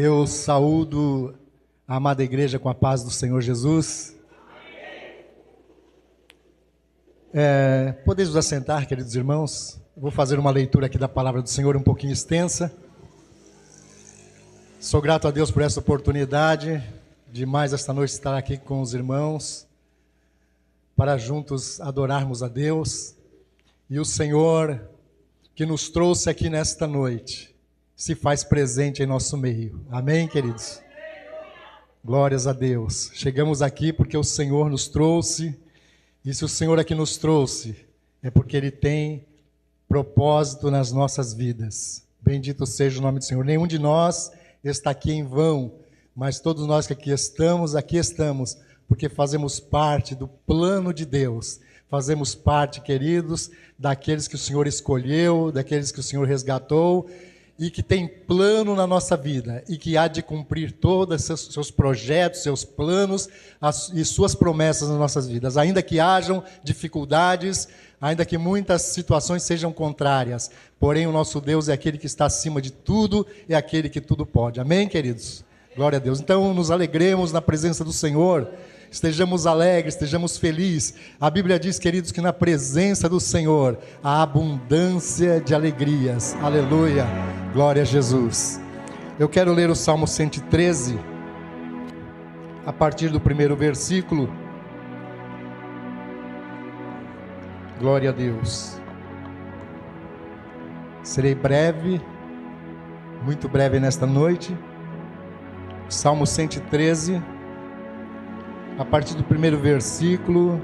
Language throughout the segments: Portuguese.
Eu saúdo a amada igreja com a paz do Senhor Jesus. Podeis vos assentar, queridos irmãos. Vou fazer uma leitura aqui da palavra do Senhor um pouquinho extensa. Sou grato a Deus por essa oportunidade de mais esta noite estar aqui com os irmãos para juntos adorarmos a Deus. E o Senhor que nos trouxe aqui nesta noite se faz presente em nosso meio. Amém, queridos? Glórias a Deus. Chegamos aqui porque o Senhor nos trouxe. E se o Senhor aqui nos trouxe, é porque Ele tem propósito nas nossas vidas. Bendito seja o nome do Senhor. Nenhum de nós está aqui em vão, mas todos nós que aqui estamos, porque fazemos parte do plano de Deus. Fazemos parte, queridos, daqueles que o Senhor escolheu, daqueles que o Senhor resgatou, e que tem plano na nossa vida, e que há de cumprir todos os seus projetos, seus planos e suas promessas nas nossas vidas. Ainda que hajam dificuldades, ainda que muitas situações sejam contrárias, porém o nosso Deus é aquele que está acima de tudo, é aquele que tudo pode. Amém, queridos? Glória a Deus. Então nos alegremos na presença do Senhor, estejamos alegres, estejamos felizes. A Bíblia diz, queridos, que na presença do Senhor há abundância de alegrias. Aleluia, glória a Jesus. Eu quero ler o Salmo 113, a partir do primeiro versículo. Glória a Deus. Serei breve, muito breve nesta noite. Salmo 113, a partir do primeiro versículo.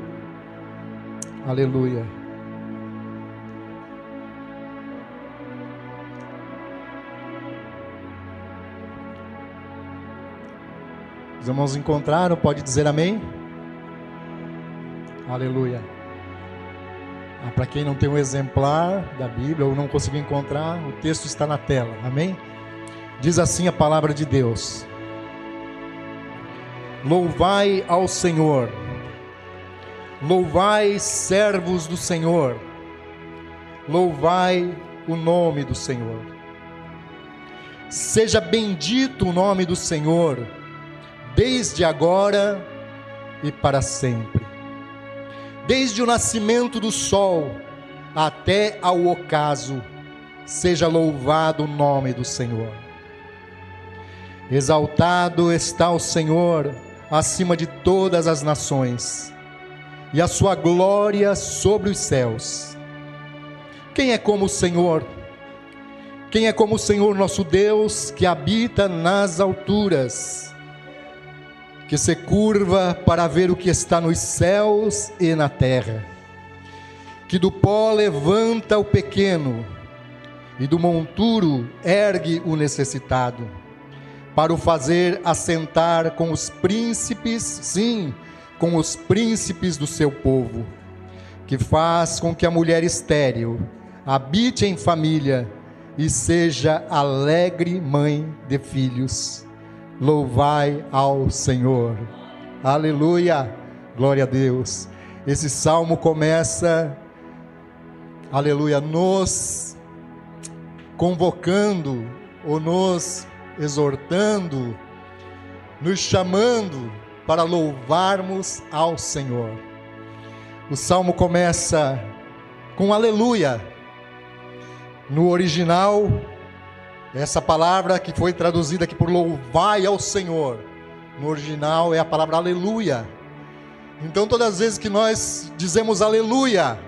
Aleluia. Os irmãos encontraram? Pode dizer amém? Aleluia. Para quem não tem um exemplar da Bíblia ou não conseguiu encontrar, o texto está na tela. Amém? Diz assim a palavra de Deus: Louvai ao Senhor, louvai, servos do Senhor, louvai o nome do Senhor. Seja bendito o nome do Senhor, desde agora e para sempre. Desde o nascimento do sol até ao ocaso, seja louvado o nome do Senhor. Exaltado está o Senhor acima de todas as nações, e a sua glória sobre os céus. Quem é como o Senhor? Quem é como o Senhor nosso Deus, que habita nas alturas, que se curva para ver o que está nos céus e na terra, que do pó levanta o pequeno, e do monturo ergue o necessitado, para o fazer assentar com os príncipes, sim, com os príncipes do seu povo, que faz com que a mulher estéril habite em família e seja alegre mãe de filhos. Louvai ao Senhor. Aleluia, glória a Deus. Esse salmo começa, aleluia, nos convocando ou nos exortando, nos chamando para louvarmos ao Senhor. O salmo começa com aleluia. No original, essa palavra que foi traduzida aqui por louvai ao Senhor, no original é a palavra aleluia. Então todas as vezes que nós dizemos aleluia,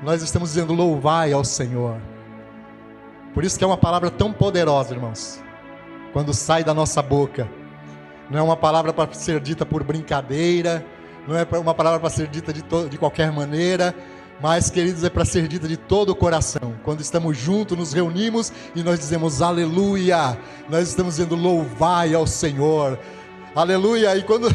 nós estamos dizendo louvai ao Senhor. Por isso que é uma palavra tão poderosa, irmãos, quando sai da nossa boca. Não é uma palavra para ser dita por brincadeira, não é uma palavra para ser dita de qualquer maneira, mas, queridos, é para ser dita de todo o coração. Quando estamos juntos, nos reunimos e nós dizemos aleluia, nós estamos dizendo louvai ao Senhor. Aleluia, e quando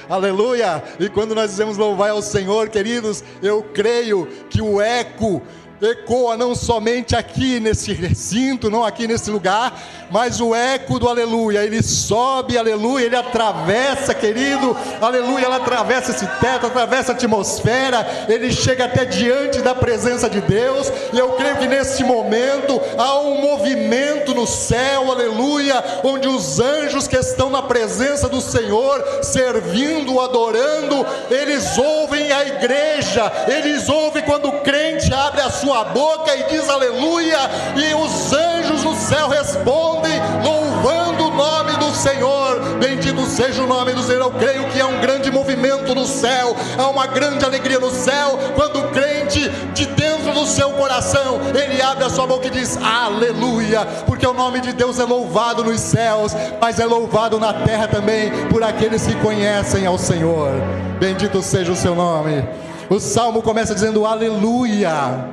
aleluia, e quando nós dizemos louvai ao Senhor, queridos, eu creio que o eco ecoa não somente aqui nesse recinto, não aqui nesse lugar, mas o eco do aleluia, ele sobe, aleluia, ele atravessa, querido, aleluia, ele atravessa esse teto, atravessa a atmosfera, ele chega até diante da presença de Deus, e eu creio que neste momento há um movimento no céu, aleluia, onde os anjos que estão na presença do Senhor, servindo, adorando, eles ouvem a igreja, eles ouvem quando o crente abre a sua boca e diz aleluia, e os anjos no céu respondem, louvando o nome do Senhor. Bendito seja o nome do Senhor. Eu creio que há um grande movimento no céu, há uma grande alegria no céu, quando o crente, de dentro do seu coração, ele abre a sua boca e diz aleluia, porque o nome de Deus é louvado nos céus, mas é louvado na terra também, por aqueles que conhecem ao Senhor. Bendito seja o seu nome. O salmo começa dizendo aleluia,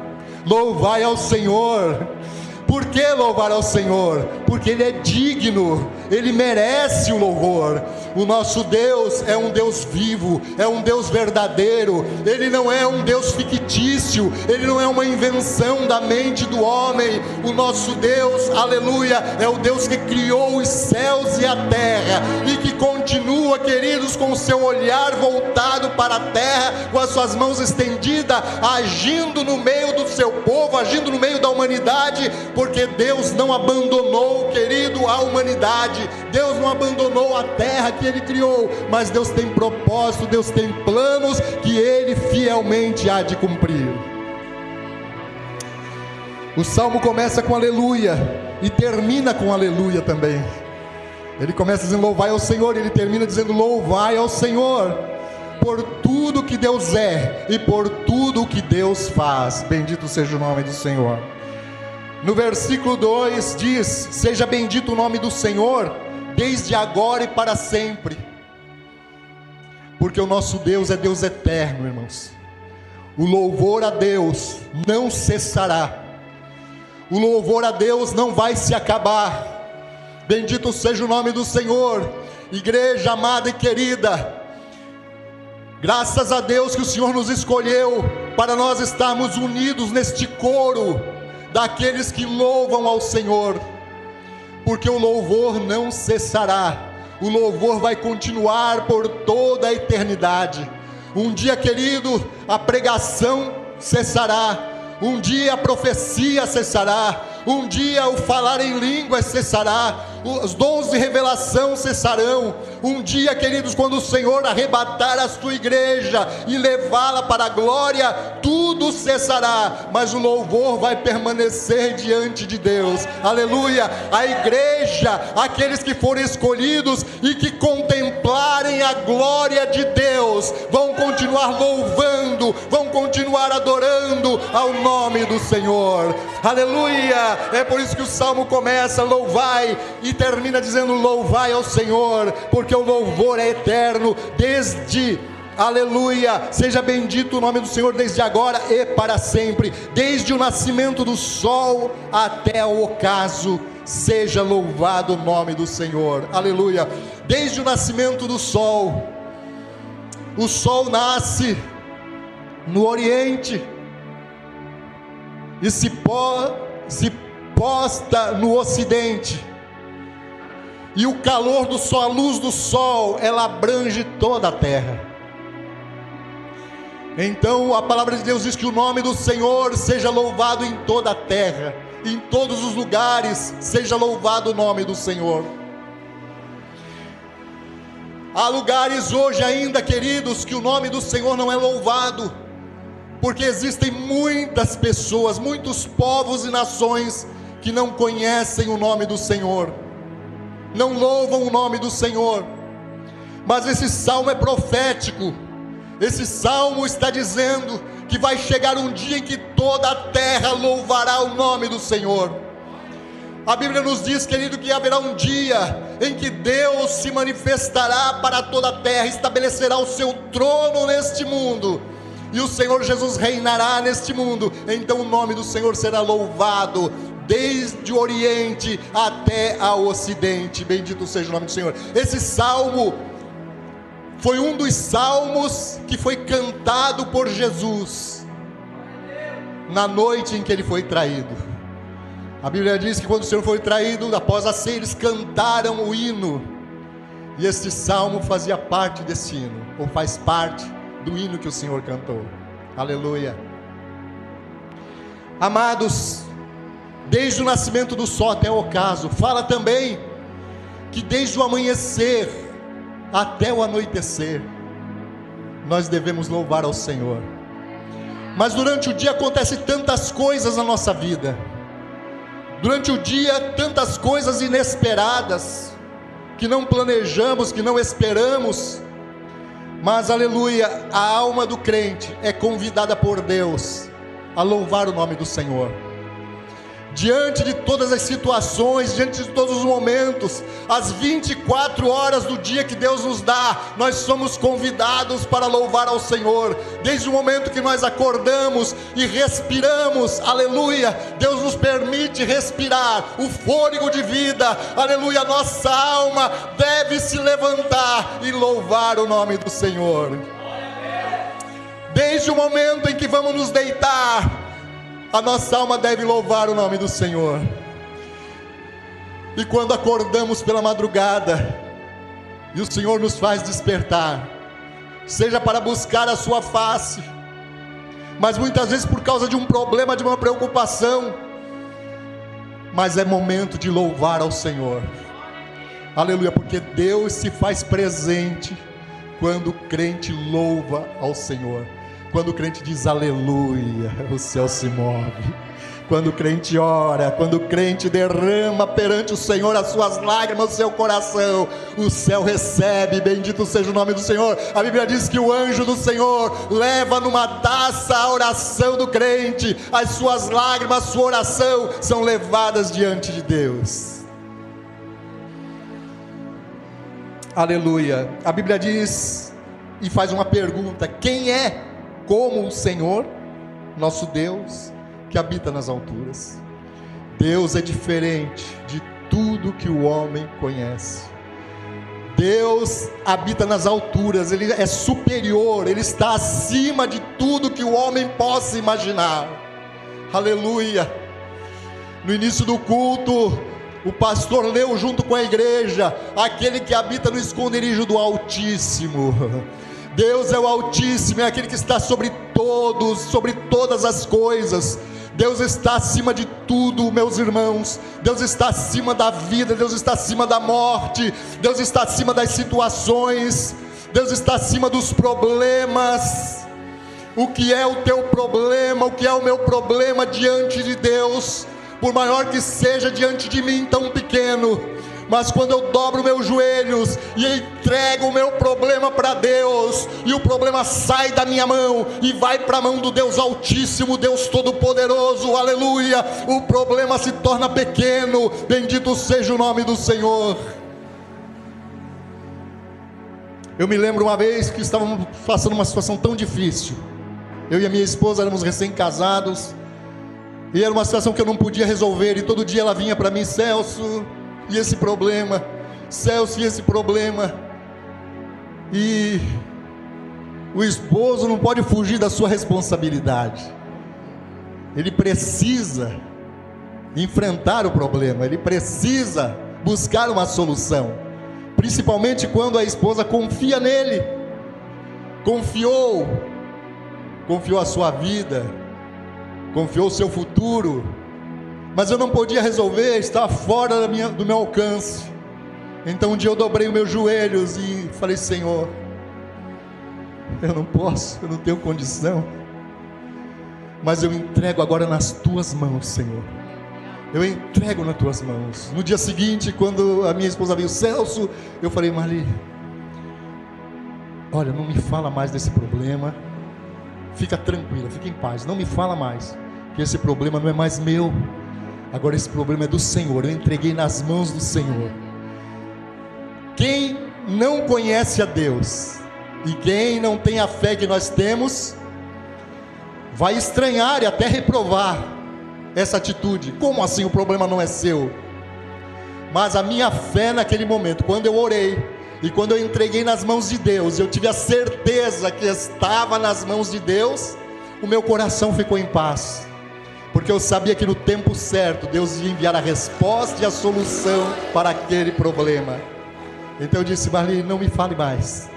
louvai ao Senhor. Por que louvar ao Senhor? Porque Ele é digno, Ele merece o louvor. O nosso Deus é um Deus vivo, é um Deus verdadeiro, Ele não é um Deus fictício, Ele não é uma invenção da mente do homem. O nosso Deus, aleluia, é o Deus que criou os céus e a terra, e que continua, queridos, com o seu olhar voltado para a terra, com as suas mãos estendidas, agindo no meio do seu povo, agindo no meio da humanidade, porque Deus não abandonou, querido, a humanidade, Deus não abandonou a terra que Ele criou, mas Deus tem propósito, Deus tem planos que Ele fielmente há de cumprir. O salmo começa com aleluia e termina com aleluia também. Ele começa dizendo louvai ao Senhor, ele termina dizendo louvai ao Senhor, por tudo que Deus é e por tudo que Deus faz. Bendito seja o nome do Senhor. No versículo 2 diz, seja bendito o nome do Senhor, desde agora e para sempre, porque o nosso Deus é Deus eterno, irmãos. O louvor a Deus não cessará, o louvor a Deus não vai se acabar. Bendito seja o nome do Senhor. Igreja amada e querida, graças a Deus que o Senhor nos escolheu para nós estarmos unidos neste coro daqueles que louvam ao Senhor, porque o louvor não cessará, o louvor vai continuar por toda a eternidade. Um dia, querido, a pregação cessará, um dia a profecia cessará, um dia o falar em línguas cessará, os dons de revelação cessarão. Um dia, queridos, quando o Senhor arrebatar a sua igreja e levá-la para a glória, tudo cessará, mas o louvor vai permanecer diante de Deus. Aleluia! A igreja, aqueles que forem escolhidos e que contemplarem a glória de Deus, vão continuar louvando, vão continuar adorando ao nome do Senhor. Aleluia! É por isso que o salmo começa louvai e termina dizendo louvai ao Senhor, porque o louvor é eterno desde, aleluia, seja bendito o nome do Senhor desde agora e para sempre, desde o nascimento do sol até o ocaso, seja louvado o nome do Senhor. Aleluia. Desde o nascimento do sol, o sol nasce no oriente e se posta no ocidente, e o calor do sol, a luz do sol, ela abrange toda a terra. Então a palavra de Deus diz que o nome do Senhor seja louvado em toda a terra, em todos os lugares seja louvado o nome do Senhor. Há lugares hoje ainda, queridos, que o nome do Senhor não é louvado, porque existem muitas pessoas, muitos povos e nações que não conhecem o nome do Senhor, não louvam o nome do Senhor. Mas esse salmo é profético. Esse salmo está dizendo que vai chegar um dia em que toda a terra louvará o nome do Senhor. A Bíblia nos diz, querido, que haverá um dia em que Deus se manifestará para toda a terra, estabelecerá o seu trono neste mundo, e o Senhor Jesus reinará neste mundo. Então o nome do Senhor será louvado desde o oriente até ao ocidente. Bendito seja o nome do Senhor. Esse salmo foi um dos salmos que foi cantado por Jesus. na noite em que ele foi traído. A Bíblia diz que quando o Senhor foi traído, após a ceia, eles cantaram o hino. E este salmo fazia parte desse hino, ou faz parte do hino que o Senhor cantou. Aleluia. Amados, desde o nascimento do sol até o ocaso, fala também que desde o amanhecer até o anoitecer, nós devemos louvar ao Senhor. Mas durante o dia acontecem tantas coisas na nossa vida. Durante o dia, tantas coisas inesperadas, que não planejamos, que não esperamos. Mas, aleluia, a alma do crente é convidada por Deus a louvar o nome do Senhor. Diante de todas as situações, diante de todos os momentos, as 24 horas do dia que Deus nos dá, nós somos convidados para louvar ao Senhor. Desde o momento que nós acordamos e respiramos, aleluia, Deus nos permite respirar o fôlego de vida, aleluia, nossa alma deve se levantar e louvar o nome do Senhor. Desde o momento em que vamos nos deitar, a nossa alma deve louvar o nome do Senhor. E quando acordamos pela madrugada, e o Senhor nos faz despertar, seja para buscar a sua face, mas muitas vezes por causa de um problema, de uma preocupação, mas é momento de louvar ao Senhor. Aleluia, porque Deus se faz presente quando o crente louva ao Senhor. Quando o crente diz aleluia, o céu se move. Quando o crente ora, quando o crente derrama perante o Senhor as suas lágrimas, o seu coração, o céu recebe, bendito seja o nome do Senhor. A Bíblia diz que o anjo do Senhor leva numa taça a oração do crente, as suas lágrimas, a sua oração são levadas diante de Deus. Aleluia. A Bíblia diz e faz uma pergunta: quem é como o Senhor, nosso Deus, que habita nas alturas? Deus é diferente de tudo que o homem conhece. Deus habita nas alturas, Ele é superior, Ele está acima de tudo que o homem possa imaginar. Aleluia. No início do culto, o pastor leu junto com a igreja: aquele que habita no esconderijo do Altíssimo. Deus é o Altíssimo, é aquele que está sobre todos, sobre todas as coisas. Deus está acima de tudo, meus irmãos. Deus está acima da vida, Deus está acima da morte, Deus está acima das situações, Deus está acima dos problemas. O que é o teu problema, o que é o meu problema diante de Deus, por maior que seja diante de mim tão pequeno, mas quando eu dobro meus joelhos e entrego o meu problema para Deus, e o problema sai da minha mão e vai para a mão do Deus Altíssimo, Deus Todo-Poderoso, aleluia, o problema se torna pequeno, bendito seja o nome do Senhor. Eu me lembro uma vez que estávamos passando uma situação tão difícil, eu e a minha esposa éramos recém-casados, e era uma situação que eu não podia resolver, e todo dia ela vinha para mim: Celso, e esse problema, Celso, e esse problema. E o esposo não pode fugir da sua responsabilidade, ele precisa enfrentar o problema, ele precisa buscar uma solução, principalmente quando a esposa confia nele, confiou a sua vida, confiou o seu futuro, mas eu não podia resolver, estava fora do meu alcance. Então um dia eu dobrei os meus joelhos e falei: Senhor, eu não posso, eu não tenho condição, mas eu entrego agora nas tuas mãos, Senhor. Eu entrego nas tuas mãos. No dia seguinte, quando a minha esposa veio: Celso, eu falei: Marli, olha, não me fala mais desse problema, fica tranquila, fica em paz, não me fala mais, que esse problema não é mais meu. Agora esse problema é do Senhor, eu entreguei nas mãos do Senhor. Quem não conhece a Deus, e quem não tem a fé que nós temos, vai estranhar e até reprovar essa atitude. Como assim o problema não é seu? Mas a minha fé naquele momento, quando eu orei, e quando eu entreguei nas mãos de Deus, eu tive a certeza que estava nas mãos de Deus, o meu coração ficou em paz. porque eu sabia que no tempo certo Deus ia enviar a resposta e a solução para aquele problema. Então eu disse: Marli, não me fale mais.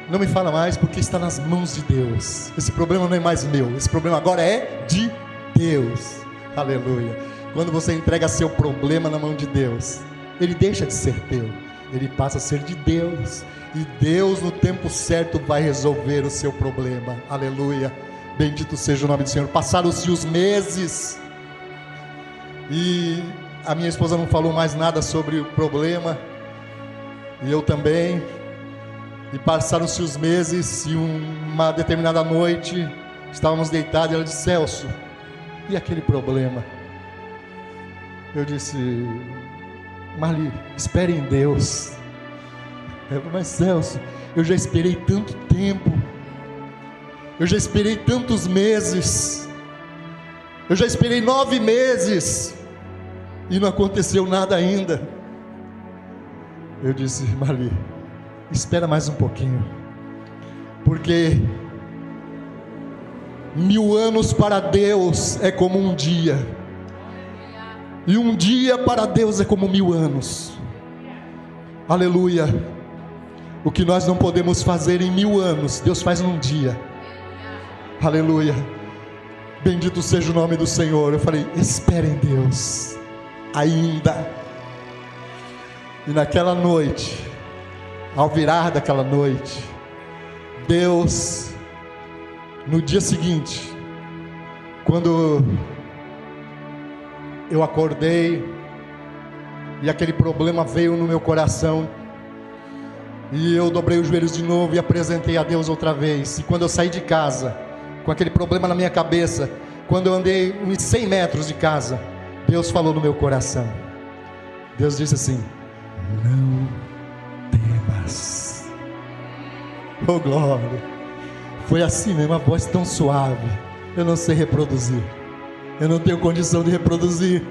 Não me fala mais, porque está nas mãos de Deus. Esse problema não é mais meu, esse problema agora é de Deus. Aleluia. Quando você entrega seu problema na mão de Deus, ele deixa de ser teu, ele passa a ser de Deus. E Deus no tempo certo vai resolver o seu problema. Aleluia. Bendito seja o nome do Senhor. Passaram-se os meses, e a minha esposa não falou mais nada sobre o problema, e eu também. E passaram-se os meses, e uma determinada noite estávamos deitados, e ela disse: Celso, e aquele problema? Eu disse: Marli, espere em Deus. Ela falou: mas Celso, eu já esperei tanto tempo, eu já esperei tantos meses, eu já esperei 9 meses, e não aconteceu nada ainda. Eu disse: Marli, espera mais um pouquinho, porque 1000 anos para Deus é como um dia, e um dia para Deus é como 1000 anos. Aleluia. O que nós não podemos fazer em 1000 anos, Deus faz num dia. Aleluia. Bendito seja o nome do Senhor. Eu falei: espere em Deus ainda. E naquela noite, ao virar daquela noite, Deus, no dia seguinte, quando eu acordei e aquele problema veio no meu coração, e eu dobrei os joelhos de novo e apresentei a Deus outra vez. E quando eu saí de casa com aquele problema na minha cabeça, quando eu andei uns 100 metros de casa, Deus falou no meu coração. Deus disse assim: não temas. Oh glória. Foi assim mesmo, uma voz tão suave. Eu não sei reproduzir, eu não tenho condição de reproduzir,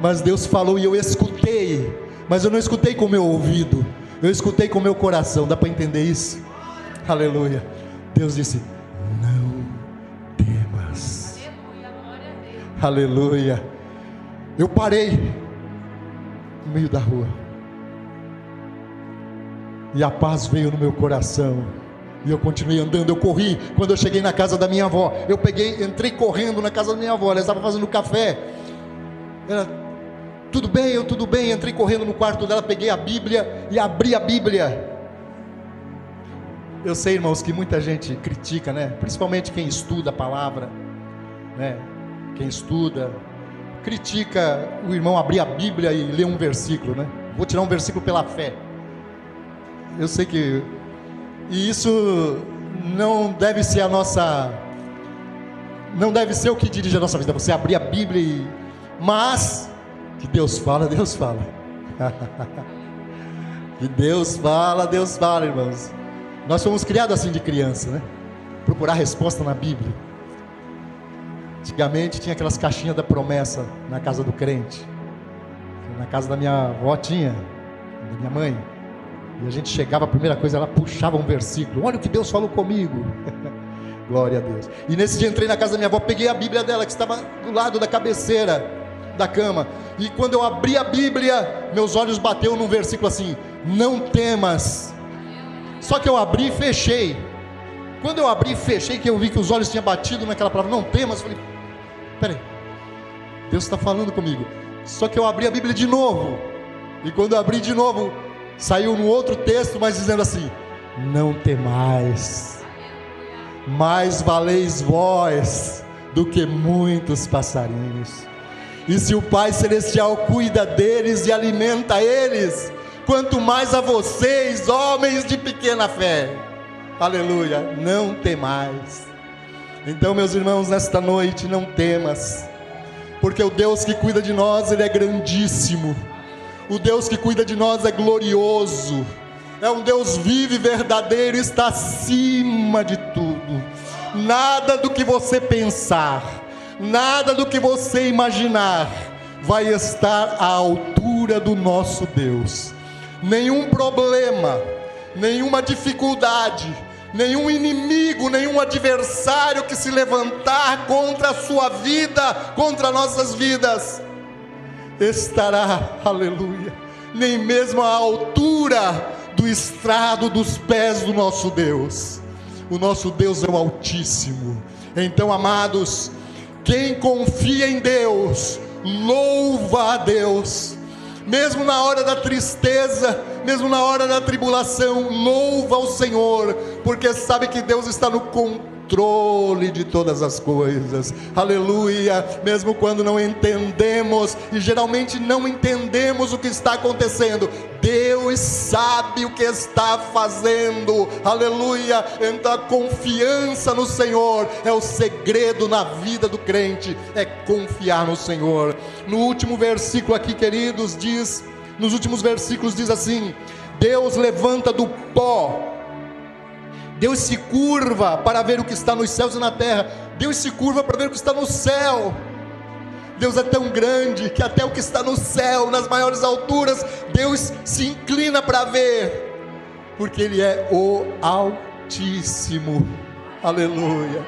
mas Deus falou e eu escutei. Mas eu não escutei com o meu ouvido, eu escutei com o meu coração. Dá para entender isso? Aleluia. Deus disse: não temas. Aleluia. Eu parei no meio da rua, e a paz veio no meu coração, e eu continuei andando. Eu corri. Quando eu cheguei na casa da minha avó, entrei correndo na casa da minha avó. Ela estava fazendo café. Tudo bem, entrei correndo no quarto dela, peguei a Bíblia e abri a Bíblia. Eu sei, irmãos, que muita gente critica, né? Principalmente quem estuda a palavra, né? Quem estuda, critica o irmão abrir a Bíblia e ler um versículo, né? Vou tirar um versículo pela fé. Eu sei que... E isso não deve ser não deve ser o que dirige a nossa vida. Você abrir a Bíblia Mas... que Deus fala, Deus fala. Que Deus fala, irmãos. Nós fomos criados assim de criança, né? Procurar resposta na Bíblia. Antigamente tinha aquelas caixinhas da promessa na casa do crente. Na casa da minha avó tinha, da minha mãe. E a gente chegava, a primeira coisa, ela puxava um versículo. Olha o que Deus falou comigo. Glória a Deus. E nesse dia entrei na casa da minha avó, peguei a Bíblia dela, que estava do lado da cabeceira da cama, e quando eu abri a Bíblia, meus olhos bateu num versículo assim: não temas. Só que eu abri e fechei. Quando eu abri e fechei, que eu vi que os olhos tinham batido naquela palavra, não temas, eu falei: peraí, Deus está falando comigo. Só que eu abri a Bíblia de novo, e quando eu abri de novo, saiu num outro texto, mas dizendo assim: não temais, mais valeis vós do que muitos passarinhos. E se o Pai Celestial cuida deles e alimenta eles, quanto mais a vocês, homens de pequena fé. Aleluia. Não temais. Então, meus irmãos, nesta noite, não temas, porque o Deus que cuida de nós, Ele é grandíssimo. O Deus que cuida de nós é glorioso. É um Deus vivo e verdadeiro, está acima de tudo. Nada do que você pensar, nada do que você imaginar vai estar à altura do nosso Deus. Nenhum problema, nenhuma dificuldade, nenhum inimigo, nenhum adversário que se levantar contra a sua vida, contra nossas vidas, estará, aleluia, nem mesmo à altura do estrado dos pés do nosso Deus. O nosso Deus é o Altíssimo. Então, amados, quem confia em Deus, louva a Deus. Mesmo na hora da tristeza, mesmo na hora da tribulação, louva ao Senhor, porque sabe que Deus está no controle de todas as coisas, aleluia. Mesmo quando não entendemos, e geralmente não entendemos o que está acontecendo, Deus sabe o que está fazendo, aleluia. Então a confiança no Senhor é o segredo na vida do crente, é confiar no Senhor. No último versículo aqui, queridos, diz, nos últimos versículos diz assim: Deus levanta do pó, Deus se curva para ver o que está nos céus e na terra. Deus se curva para ver o que está no céu. Deus é tão grande que até o que está no céu, nas maiores alturas, Deus se inclina para ver, porque Ele é o Altíssimo, aleluia.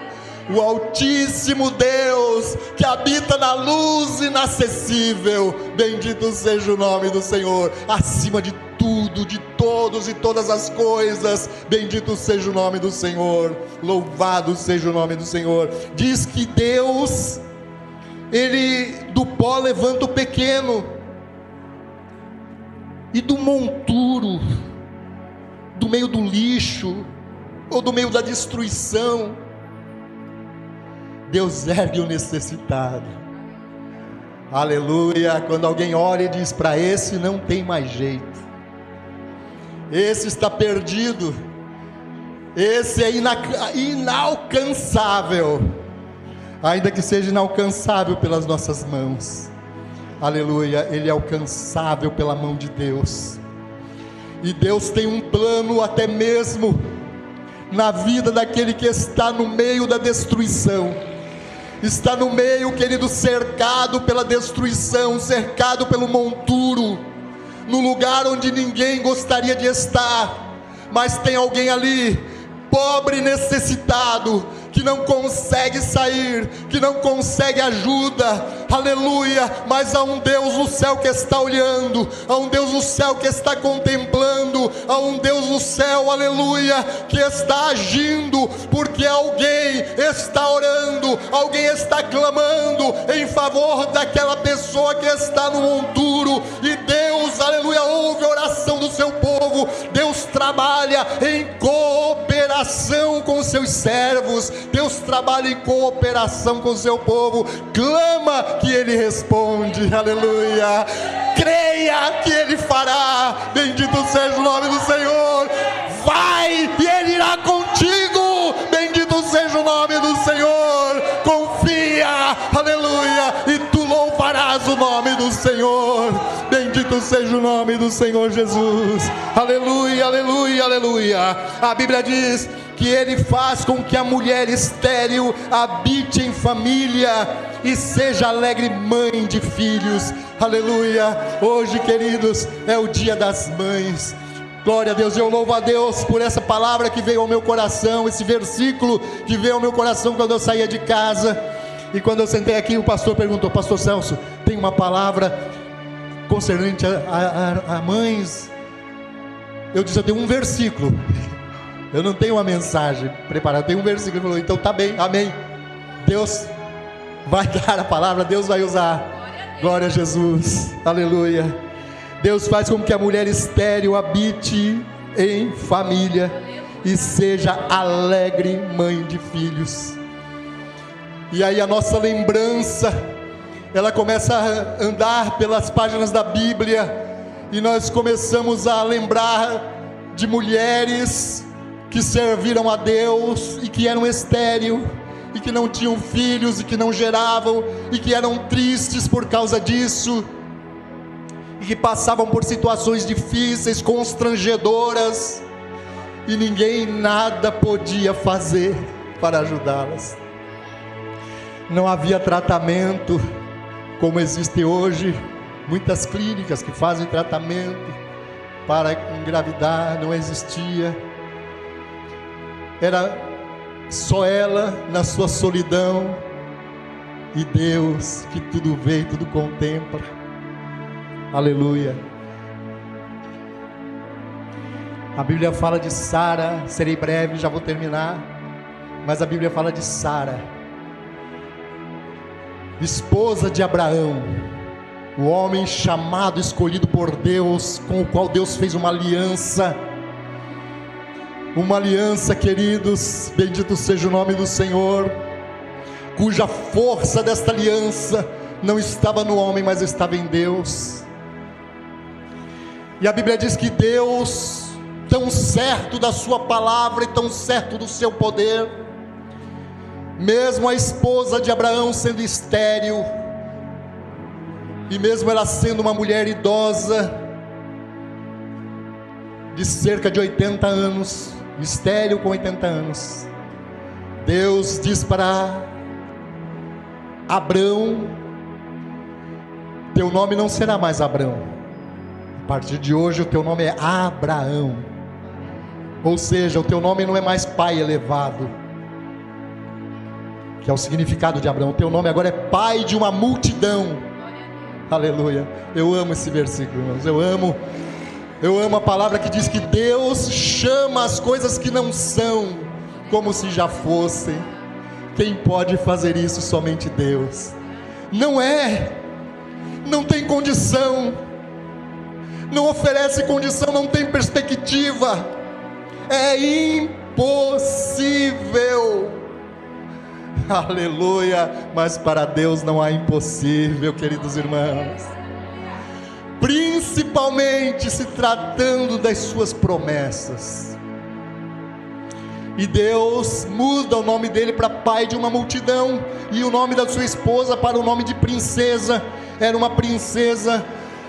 O Altíssimo Deus, que habita na luz inacessível. Bendito seja o nome do Senhor, acima de tudo, de todos e todas as coisas. Bendito seja o nome do Senhor, louvado seja o nome do Senhor. Diz que Deus, Ele do pó levanta o pequeno, e do monturo, do meio do lixo, ou do meio da destruição, Deus ergue o necessitado, aleluia. Quando alguém olha e diz: para esse não tem mais jeito, esse está perdido, esse é inalcançável, ainda que seja inalcançável pelas nossas mãos, aleluia, ele é alcançável pela mão de Deus. E Deus tem um plano até mesmo na vida daquele que está no meio da destruição, está no meio, querido, cercado pela destruição, cercado pelo monturo, no lugar onde ninguém gostaria de estar, mas tem alguém ali, pobre e necessitado, que não consegue sair, que não consegue ajuda, aleluia. Mas há um Deus no céu que está olhando, há um Deus no céu que está contemplando, há um Deus no céu, aleluia, que está agindo, porque alguém está orando, alguém está clamando em favor daquela pessoa que está no monturo, e Deus, aleluia, ouve a oração do seu povo. Deus trabalha em cooperação com os seus servos, Deus trabalha em cooperação com o seu povo. Clama que Ele responde, aleluia. Creia que Ele fará. Bendito seja o nome do Senhor. Vai e Ele irá contigo. Bendito seja o nome do Senhor. Confia, aleluia, e tu louvarás o nome do Senhor. Bendito seja o nome do Senhor Jesus. Aleluia, aleluia, aleluia. A Bíblia diz que Ele faz com que a mulher estéril habite em família e seja alegre mãe de filhos, aleluia. Hoje, queridos, é o dia das mães. Glória a Deus, eu louvo a Deus por essa palavra que veio ao meu coração, esse versículo que veio ao meu coração quando eu saía de casa. E quando eu sentei aqui, o pastor perguntou: pastor Celso, tem uma palavra concernente a mães? Eu disse: eu tenho um versículo, eu não tenho uma mensagem preparada, eu tenho um versículo. Ele falou: então tá bem, amém. Deus vai dar a palavra, Deus vai usar. Glória a Jesus, aleluia. Deus faz com que a mulher estéril habite em família e seja alegre mãe de filhos. E aí a nossa lembrança, ela começa a andar pelas páginas da Bíblia, e nós começamos a lembrar de mulheres que serviram a Deus e que eram estéril, e que não tinham filhos, e que não geravam, e que eram tristes por causa disso, e que passavam por situações difíceis, constrangedoras, e ninguém nada podia fazer para ajudá-las. Não havia tratamento como existe hoje, muitas clínicas que fazem tratamento para engravidar, não existia. Era só ela na sua solidão, e Deus que tudo vê e tudo contempla. Aleluia. A Bíblia fala de Sara, serei breve, já vou terminar, mas a Bíblia fala de Sara, esposa de Abraão, o homem chamado, escolhido por Deus, com o qual Deus fez uma aliança, queridos, bendito seja o nome do Senhor, cuja força desta aliança não estava no homem, mas estava em Deus. E a Bíblia diz que Deus, tão certo da sua palavra e tão certo do seu poder, mesmo a esposa de Abraão sendo estéril, e mesmo ela sendo uma mulher idosa, de cerca de 80 anos, estéril com 80 anos, Deus diz para Abrão: teu nome não será mais Abrão, a partir de hoje o teu nome é Abraão, ou seja, o teu nome não é mais pai elevado, que é o significado de Abraão, o teu nome agora é pai de uma multidão. Aleluia, eu amo esse versículo, irmãos, eu amo a palavra que diz que Deus chama as coisas que não são, como se já fossem. Quem pode fazer isso? Somente Deus. Não tem condição, não oferece condição, não tem perspectiva, é impossível. Aleluia, mas para Deus não há impossível, queridos irmãos, principalmente se tratando das suas promessas. E Deus muda o nome dele para pai de uma multidão, e o nome da sua esposa para o nome de princesa. Era uma princesa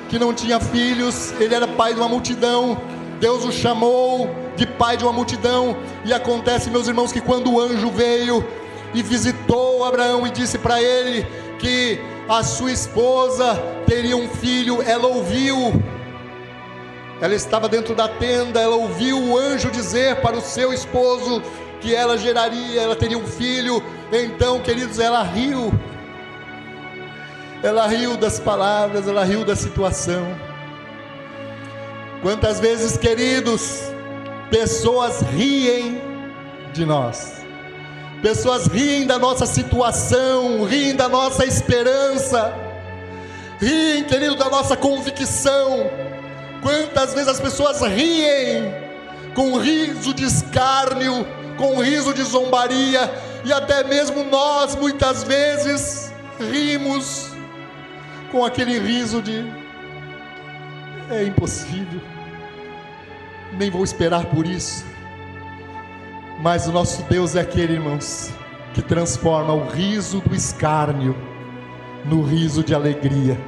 que não tinha filhos, ele era pai de uma multidão. Deus o chamou de pai de uma multidão. E acontece, meus irmãos, que quando o anjo veio e visitou Abraão e disse para ele que a sua esposa teria um filho, ela ouviu, ela estava dentro da tenda, ela ouviu o anjo dizer para o seu esposo que ela teria um filho. Então, queridos, ela riu das palavras, ela riu da situação. Quantas vezes, queridos, pessoas riem de nós, pessoas riem da nossa situação, riem da nossa esperança, riem, querido, da nossa convicção. Quantas vezes as pessoas riem com riso de escárnio, com riso de zombaria, e até mesmo nós muitas vezes rimos com aquele riso de é impossível, nem vou esperar por isso. Mas o nosso Deus é aquele, irmãos, que transforma o riso do escárnio no riso de alegria.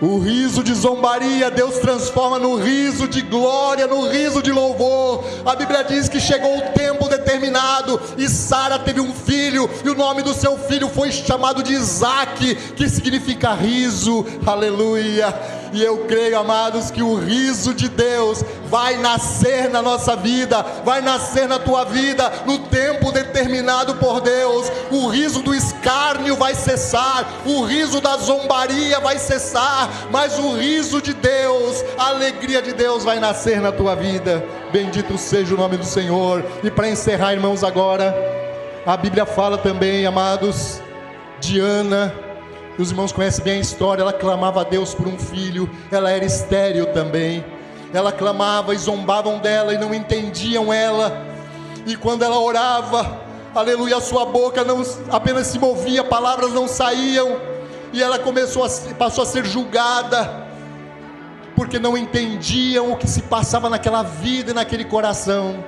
O riso de zombaria, Deus transforma no riso de glória, no riso de louvor. A Bíblia diz que chegou o tempo determinado e Sara teve um filho, e o nome do seu filho foi chamado de Isaque, que significa riso. Aleluia. E eu creio, amados, que o riso de Deus vai nascer na nossa vida, vai nascer na tua vida, no tempo determinado por Deus. O riso do escárnio vai cessar, o riso da zombaria vai cessar, mas o riso de Deus, a alegria de Deus vai nascer na tua vida. Bendito seja o nome do Senhor. E para encerrar, irmãos, agora, a Bíblia fala também, amados, de Ana. Os irmãos conhecem bem a história. Ela clamava a Deus por um filho, ela era estéril também, ela clamava e zombavam dela e não entendiam ela, e quando ela orava, aleluia, a sua boca não apenas se movia, palavras não saíam, e ela passou a ser julgada, porque não entendiam o que se passava naquela vida e naquele coração.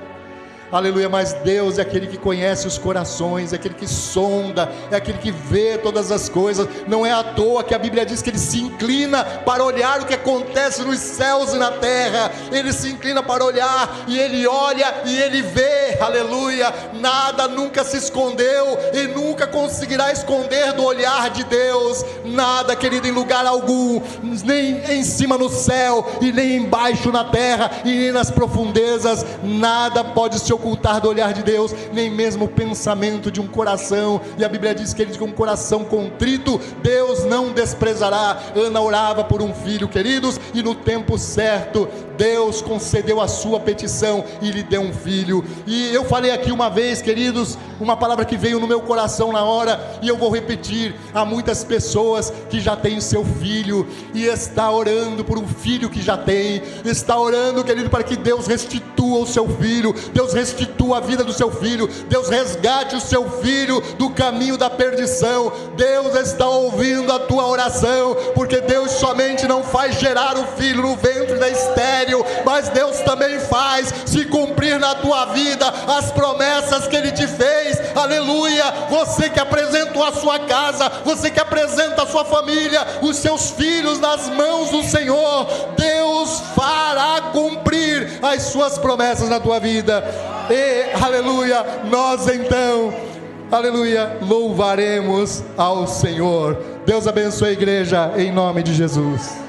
Aleluia, mas Deus é aquele que conhece os corações, é aquele que sonda, é aquele que vê todas as coisas. Não é à toa que a Bíblia diz que Ele se inclina para olhar o que acontece nos céus e na terra. Ele se inclina para olhar, e Ele olha e Ele vê. Aleluia, nada nunca se escondeu e nunca conseguirá esconder do olhar de Deus. Nada, querido, em lugar algum, nem em cima no céu, e nem embaixo na terra, e nem nas profundezas, nada pode se ocultar ocultar do olhar de Deus, nem mesmo o pensamento de um coração. E a Bíblia diz que ele diz que um coração contrito Deus não desprezará. Ana orava por um filho, queridos, e no tempo certo Deus concedeu a sua petição e lhe deu um filho. E eu falei aqui uma vez, queridos, uma palavra que veio no meu coração na hora, e eu vou repetir: há muitas pessoas que já têm seu filho e está orando por um filho que já tem, está orando, querido, para que Deus restitua o seu filho, Deus restitua a vida do seu filho, Deus resgate o seu filho do caminho da perdição. Deus está ouvindo a tua oração, porque Deus somente não faz gerar o filho no ventre da estéril, mas Deus também faz se cumprir na tua vida as promessas que Ele te fez. Aleluia! Você que apresentou a sua casa, você que apresenta a sua família, os seus filhos nas mãos do Senhor, Deus fará cumprir as suas promessas na tua vida. E, aleluia, nós então, aleluia, louvaremos ao Senhor. Deus abençoe a igreja, em nome de Jesus.